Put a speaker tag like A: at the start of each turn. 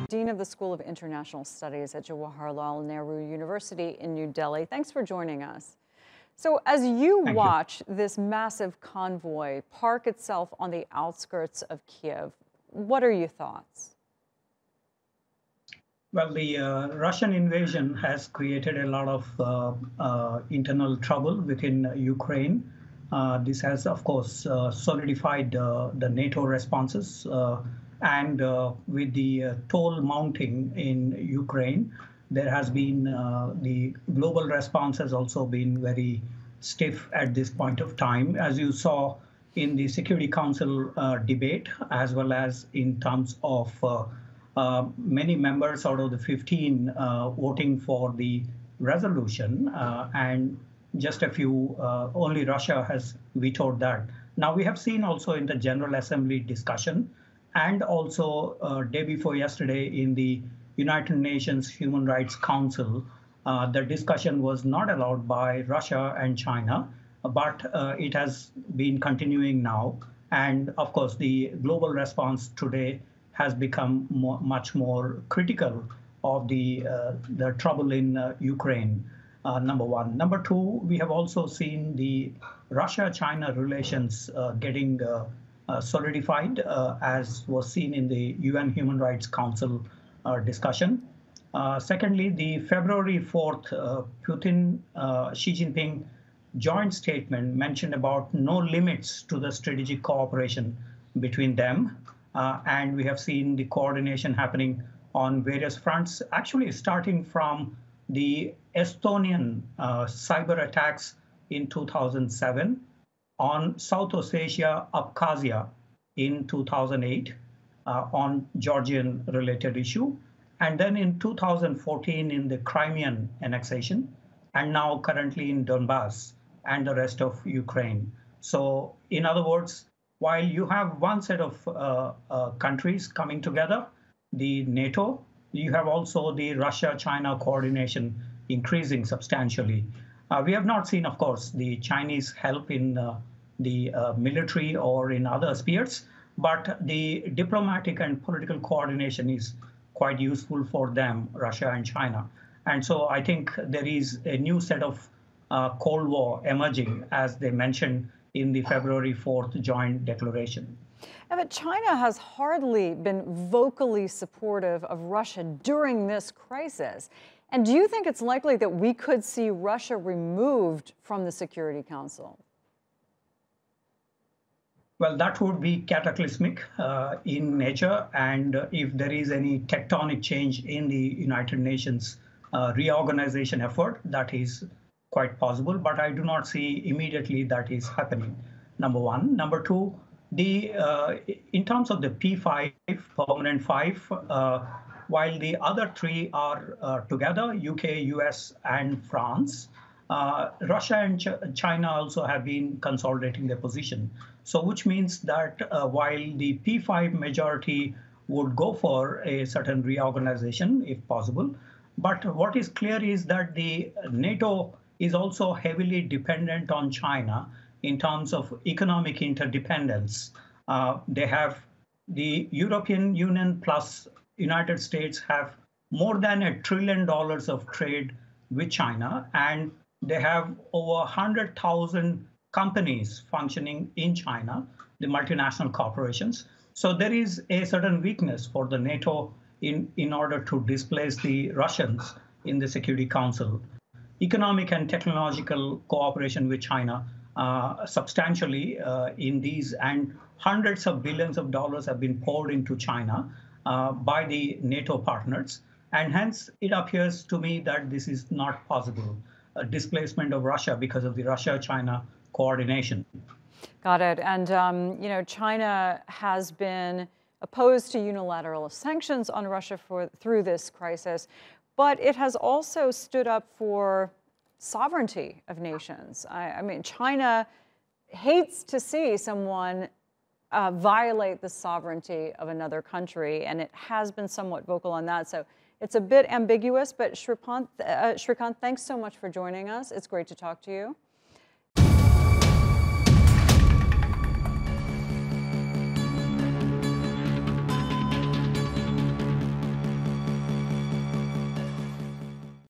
A: Dean of the School of International Studies at Jawaharlal Nehru University in New Delhi. Thanks for joining us. So as you
B: Thank you.
A: watch this massive convoy park itself on the outskirts of Kiev, what are your thoughts?
B: Well, the Russian invasion has created a lot of internal trouble within Ukraine. This has, of course, solidified the NATO responses. And with the toll mounting in Ukraine, there has been the global response has also been very stiff at this point of time, as you saw in the Security Council debate, as well as in terms of many members out of the 15 voting for the resolution, and just a few, only Russia has vetoed that. Now, we have seen also in the General Assembly discussion, and also day before yesterday in the United Nations Human Rights Council, the discussion was not allowed by Russia and China, but it has been continuing now. And of course, the global response today has become much more critical of the trouble in Ukraine, number one. Number two, we have also seen the Russia-China relations getting solidified, as was seen in the UN Human Rights Council discussion. Secondly, the February 4th Putin-Xi Jinping joint statement mentioned about no limits to the strategic cooperation between them. And we have seen the coordination happening on various fronts, actually starting from the Estonian cyber attacks in 2007, on South Ossetia, Abkhazia in 2008, on Georgian-related issue, and then in 2014 in the Crimean annexation, and now currently in Donbass and the rest of Ukraine. So in other words, while you have one set of countries coming together, the NATO, you have also the Russia-China coordination increasing substantially. We have not seen, of course, the Chinese help in the military or in other spheres, but the diplomatic and political coordination is quite useful for them, Russia and China. And so I think there is a new set of Cold War emerging, as they mentioned in the February 4th joint declaration.
A: But China has hardly been vocally supportive of Russia during this crisis. And do you think it's likely that we could see Russia removed from the Security Council?
B: Well, that would be cataclysmic in nature. And if there is any tectonic change in the United Nations reorganization effort, that is quite possible. But I do not see immediately that is happening, number one. Number two, in terms of the P5, permanent five, while the other three are together, UK, US, and France, Russia and China also have been consolidating their position. So which means that while the P5 majority would go for a certain reorganization, if possible, but what is clear is that the NATO is also heavily dependent on China in terms of economic interdependence. They have the European Union plus United States have more than $1 trillion of trade with China, and they have over 100,000 companies functioning in China, the multinational corporations. So there is a certain weakness for the NATO in order to displace the Russians in the Security Council. Economic and technological cooperation with China substantially in these, and hundreds of billions of dollars have been poured into China by the NATO partners. And hence, it appears to me that this is not possible, a displacement of Russia because of the Russia-China coordination.
A: Got it. And, you know, China has been opposed to unilateral sanctions on Russia through this crisis, but it has also stood up for sovereignty of nations. I mean, China hates to see someone violate the sovereignty of another country, and it has been somewhat vocal on that. So it's a bit ambiguous, but Srikanth, thanks so much for joining us. It's great to talk to you.